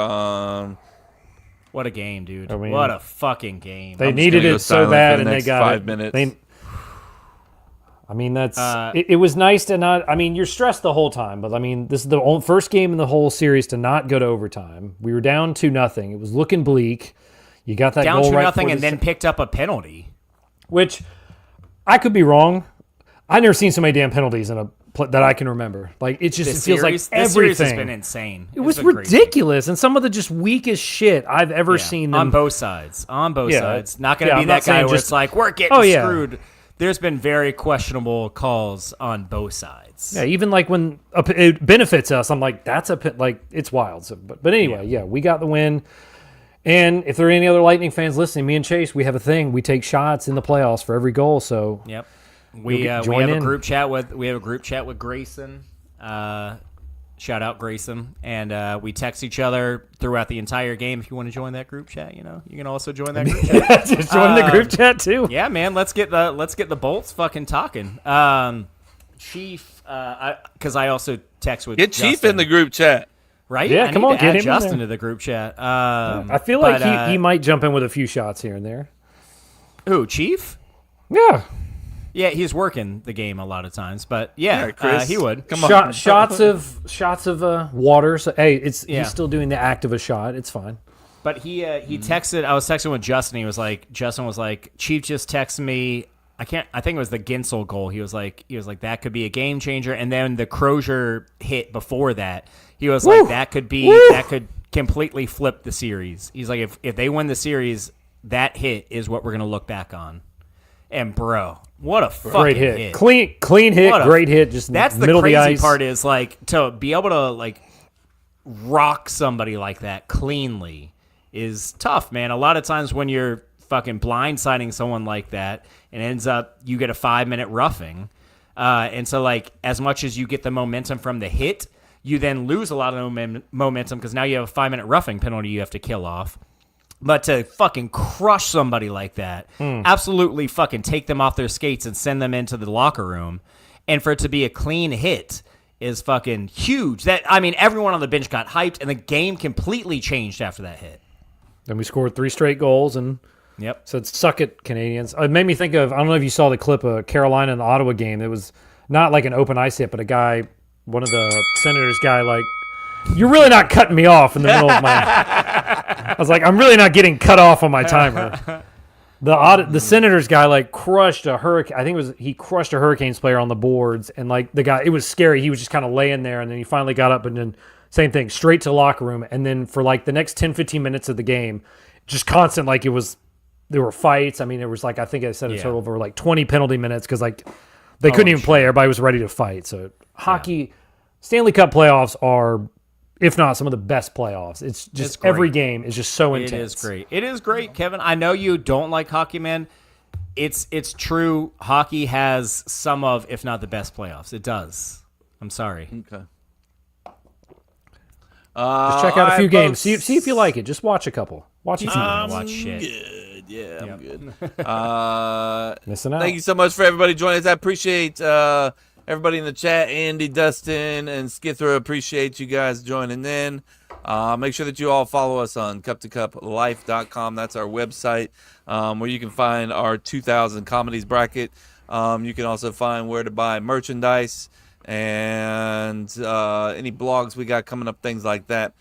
what a game, dude! I mean, what a fucking game! They I'm just needed gonna go it so silent bad, for the and they next got 5 it. minutes. I mean, that's it was nice to not. I mean, you're stressed the whole time, but I mean, this is the first game in the whole series to not go to overtime. We were down 2-0. It was looking bleak. You got that down goal 2-0 right and then picked up a penalty. which I could be wrong. I've never seen so many damn penalties in that I can remember. Like it feels like This everything. series has been insane. It was It's been crazy. ridiculous, and some of the just weakest shit I've ever seen them on both sides. On both Yeah. sides. Not going to Yeah, be I'm not that guy saying where just- it's like we're getting Oh, yeah. screwed. There's been very questionable calls on both sides. Yeah, even like when it benefits us, I'm like, that's it's wild. So, but anyway, yeah, we got the win. And if there are any other Lightning fans listening, me and Chase, we have a thing. We take shots in the playoffs for every goal. So Yep. We have join a in. group chat with Grayson. Shout out Grayson, and we text each other throughout the entire game. If you want to join that group chat, you can also join that group chat. just join the group chat too. Yeah, man, let's get the bolts fucking talking. Chief, because I also text with Get Justin, Chief in the group chat. right? Yeah, I come need on, to get add him in Justin there. to the group chat. I feel like he might jump in with a few shots here and there. Who, Chief? Yeah. Yeah, he's working the game a lot of times, but yeah, All right, Chris, he would. Come on. Shots of water. So hey, Yeah. he's still doing the act of a shot. It's fine. But he texted. I was texting with Justin. Justin was like, Chief just texted me. I think it was the Ginsel goal. He was like that could be a game changer. And then the Crozier hit before that, he was like that could completely flip the series. He's like if they win the series, that hit is what we're gonna look back on. And bro, what a fucking Great hit. Clean hit. Great hit. Just that's the middle of the crazy ice. part is like to be able to like rock somebody like that cleanly is tough, man. A lot of times when you're fucking blindsiding someone like that, it ends up you get a 5-minute roughing, and so like as much as you get the momentum from the hit, you then lose a lot of momentum because now you have a 5-minute roughing penalty you have to kill off. But to fucking crush somebody like that, absolutely fucking take them off their skates and send them into the locker room, and for it to be a clean hit is fucking huge. Everyone on the bench got hyped, and the game completely changed after that hit. Then we scored 3 straight goals and said, suck it, Canadians. It made me think of, I don't know if you saw the clip of Carolina and the Ottawa game. It was not like an open ice hit, but one of the Senators guy, like, you're really not cutting me off in the middle of my... I was like, I'm really not getting cut off on my timer. The Senators guy like crushed a Hurricane. I think he crushed a Hurricanes player on the boards, and like the guy, it was scary. He was just kind of laying there, and then he finally got up, and then same thing, straight to the locker room, and then for like the next 10-15 minutes of the game, just constant like there were fights. I mean, it was like I think I said a total of over like 20 penalty minutes because like they couldn't even play. Everybody was ready to fight. So hockey, Stanley Cup playoffs are, if not some of the best playoffs. It's just every game is just so intense. It is great. It is great, Kevin. I know you don't like hockey, man. It's true. Hockey has some of, if not the best playoffs. It does. I'm sorry. Okay. Just check out a few games. See if you like it. Just watch a couple. Watch a few. Watch shit. Good. Yeah, I'm good. Missing out. Thank you so much for everybody joining us. I appreciate everybody in the chat. Andy, Dustin, and Skithra, appreciate you guys joining in. Make sure that you all follow us on cup2cuplife.com. That's our website where you can find our 2000 comedies bracket. You can also find where to buy merchandise and any blogs we got coming up, things like that.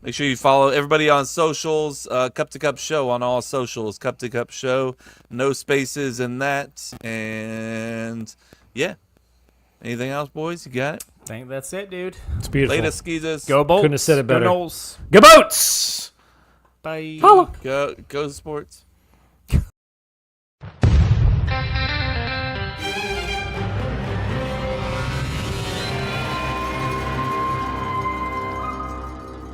Make sure you follow everybody on socials, Cup to Cup Show on all socials, Cup to Cup Show, no spaces in that. And yeah, Anything else, boys? You got it? I think that's it, dude. It's beautiful. Latest Skeezers. Go Bolts. Couldn't have said it better. Go Noles. Go Boats! Bye. Holla. Go sports.